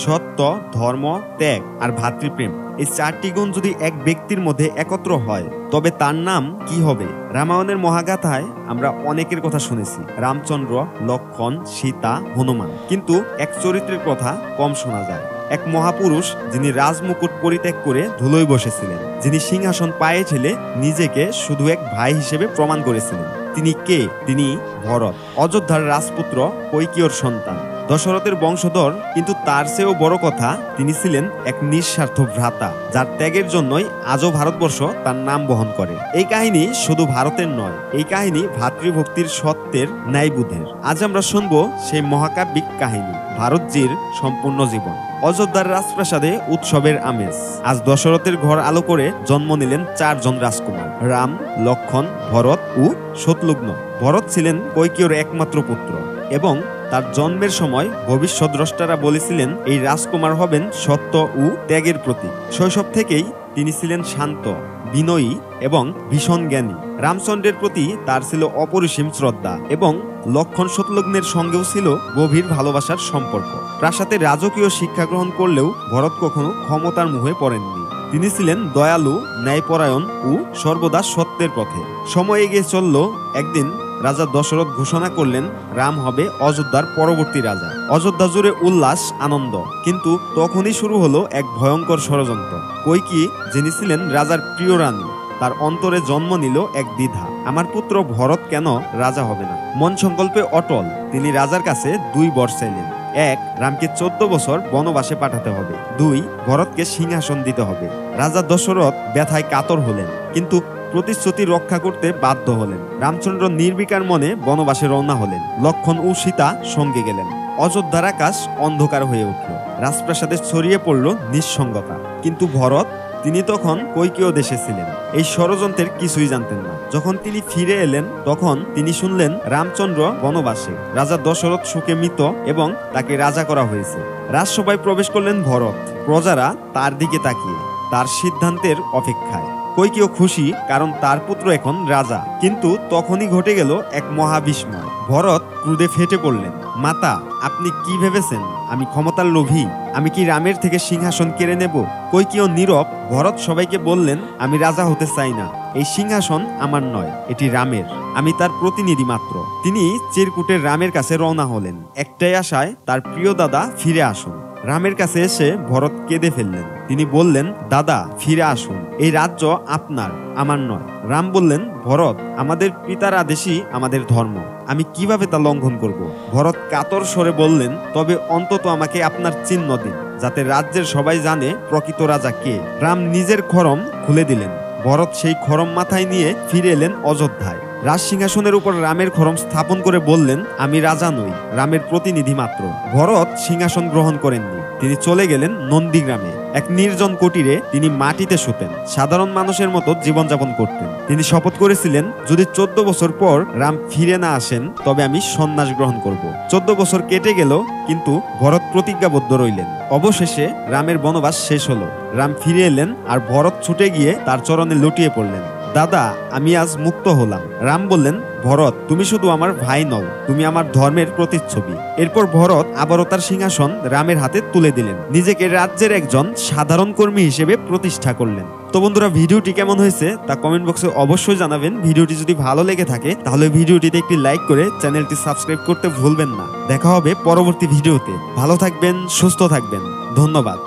সত্য, ধর্ম, ত্যাগ আর ভাতৃপ্রেম। এই 4টি গুণ যদি এক ব্যক্তির মধ্যে একত্র হয় তবে তার নাম কি হবে? রামায়ণের মহাগাথায় আমরা অনেকের কথা শুনেছি, রামচন্দ্র, লক্ষ্মণ, সীতা, হনুমান, কিন্তু এক চরিত্রের কথা কম শোনা যায়। এক মহাপুরুষ যিনি রাজমুকুট পরিত্যাগ করে ধুলোয় বসেছিলেন, যিনি সিংহাসন পায়ে ঠেলে নিজেকে শুধু এক ভাই হিসেবে প্রমাণ করেছিলেন। তিনি কে? তিনি ভরত, অযোধ্যার রাজপুত্র, কৈকেয়ীর সন্তান, দশরথের বংশধর। কিন্তু তার চেয়েও বড় কথা, তিনি ছিলেন এক নিঃস্বার্থ ভ্রাতা, যার ত্যাগের জন্যই আজও ভারতবর্ষ তার নাম বহন করে। এই কাহিনী শুধু ভারতের নয়, এই কাহিনী ভাতৃভক্তির, সত্যের, ন্যায়বোধের। আজ আমরা শুনবো সেই মহাকাব্যিক কাহিনী, ভারতজির সম্পূর্ণ জীবন। অযোধ্যার রাজপ্রাসাদে উৎসবের আমেজ। আজ দশরথের ঘর আলো করে জন্ম নিলেন 4 জন রাজকুমার, রাম, লক্ষ্মণ, ভরত ও শত্রুঘ্ন। ভরত ছিলেন কৈকেয়ীর একমাত্র পুত্র এবং তার জন্মের সময় ভবিষ্যৎ দ্রষ্টারা বলেছিলেন এই রাজকুমার হবেন সত্য ও ত্যাগের প্রতীক। শৈশব থেকেই তিনি ছিলেন শান্ত, বিনয়ী এবং ভীষণ জ্ঞানী। রামচন্দ্রের প্রতি তার ছিল অপরিসীম শ্রদ্ধা এবং লক্ষ্মণ শত্রুঘ্নের সঙ্গেও ছিল গভীর ভালোবাসার সম্পর্ক। প্রাসাদে রাজকীয় শিক্ষা গ্রহণ করলেও ভরত কখনো ক্ষমতার মুহে পড়েননি। তিনি ছিলেন দয়ালু, ন্যায়পরায়ণ ও সর্বদা সত্যের পথে। সময় এগিয়ে চলল। একদিন রাজা দশরথ ঘোষণা করলেন রাম হবে অযোধ্যার পরবর্তী রাজা। অযোধ্যা জুড়ে উল্লাস, আনন্দ। কিন্তু তখনই শুরু হলো এক ভয়ঙ্কর ষড়যন্ত্র। কৈকেয়ী, যিনি ছিলেন রাজার প্রিয় রানী, তার অন্তরে জন্ম নিল এক দ্বিধা। আমার পুত্র ভরত কেন রাজা হবে না? মন সংকল্পে অটল তিনি রাজার কাছে 2 বর চাইলেন। 1, রামকে 14 বছর বনবাসে পাঠাতে হবে। 2, ভরতকে সিংহাসন দিতে হবে। রাজা দশরথ ব্যথায় কাতর হলেন, কিন্তু প্রতিশ্রুতি রক্ষা করতে বাধ্য হলেন। রামচন্দ্র নির্বিকার মনে বনবাসে রওনা হলেন। লক্ষ্মণ ও সীতা সঙ্গে গেলেন। অযোধ্যার আকাশ অন্ধকার হয়ে উঠল, রাজপ্রাসাদে ছড়িয়ে পড়ল নিঃসঙ্গতা। কিন্তু ভরত, তিনি তখন কৈকেয়ী দেশে ছিলেন, এই ষড়যন্ত্রের কিছুই জানতেন না। যখন তিনি ফিরে এলেন তখন তিনি শুনলেন রামচন্দ্র বনবাসে, রাজা দশরথ শোকে মৃত এবং তাকে রাজা করা হয়েছে। রাজসভায় প্রবেশ করলেন ভরত, প্রজারা তার দিকে তাকিয়ে, তার সিদ্ধান্তের অপেক্ষায়। কৈকেয়ী খুশি, কারণ তার পুত্র এখন রাজা। কিন্তু তখনই ঘটে গেল এক মহাবিস্ময়। ভরত ক্রোধে ফেটে পড়লেন। মাতা, আপনি কি ভেবেছেন আমি ক্ষমতার লোভী? আমি কি রামের থেকে সিংহাসন কেড়ে নেব? কৈকেয়ী নীরব। ভরত সবাইকে বললেন, আমি রাজা হতে চাই না। এই সিংহাসন আমার নয়, এটি রামের। আমি তার প্রতিনিধি মাত্র। তিনি চিরকুটের রামের কাছে রওনা হলেন, একটাই আশায় তার প্রিয় দাদা ফিরে আসুন। রামের কাছে এসে ভরত কেঁদে ফেললেন। তিনি বললেন, দাদা ফিরে আসুন, এই রাজ্য আপনার, আমার নয়। রাম বললেন, ভরত, আমাদের পিতার আদেশই আমাদের ধর্ম, আমি কিভাবে তা লঙ্ঘন করব? ভরত কাতর স্বরে বললেন, তবে অন্তত আমাকে আপনার চিহ্ন দিন, যাতে রাজ্যের সবাই জানে প্রকৃত রাজা কে। রাম নিজের খড়ম খুলে দিলেন। ভরত সেই খড়ম মাথায় নিয়ে ফিরে এলেন অযোধ্যায়। রাজ সিংহাসনের উপর রামের খড়ম স্থাপন করে বললেন, আমি রাজা নই, রামের প্রতিনিধি মাত্র। ভরত সিংহাসন গ্রহণ করেননি। তিনি চলে গেলেন নন্দীগ্রামে। এক নির্জন কুটিরে তিনি মাটিতে শুতেন, সাধারণ মানুষের মতো জীবনযাপন করতেন। তিনি শপথ করেছিলেন, যদি 14 বছর পর রাম ফিরে না আসেন তবে আমি সন্ন্যাস গ্রহণ করব। 14 বছর কেটে গেল, কিন্তু ভরত প্রতিজ্ঞাবদ্ধ রইলেন। অবশেষে রামের বনবাস শেষ হলো। রাম ফিরে এলেন আর ভরত ছুটে গিয়ে তার চরণে লুটিয়ে পড়লেন। দাদা, আমি আজ মুক্ত হলাম। রাম বললেন, ভরত, তুমি শুধু আমার ভাই নও, তুমি আমার ধর্মের প্রতিচ্ছবি। এরপর ভরত আবারও তার সিংহাসন রামের হাতে তুলে দিলেন, নিজেকে রাজ্যের একজন সাধারণ কর্মী হিসেবে প্রতিষ্ঠা করলেন। তো বন্ধুরা, ভিডিওটি কেমন হয়েছে তা কমেন্ট বক্সে অবশ্যই জানাবেন। ভিডিওটি যদি ভালো লেগে থাকে তাহলে ভিডিওটিতে একটি লাইক করে চ্যানেলটি সাবস্ক্রাইব করতে ভুলবেন না। দেখা হবে পরবর্তী ভিডিওতে। ভালো থাকবেন, সুস্থ থাকবেন। ধন্যবাদ।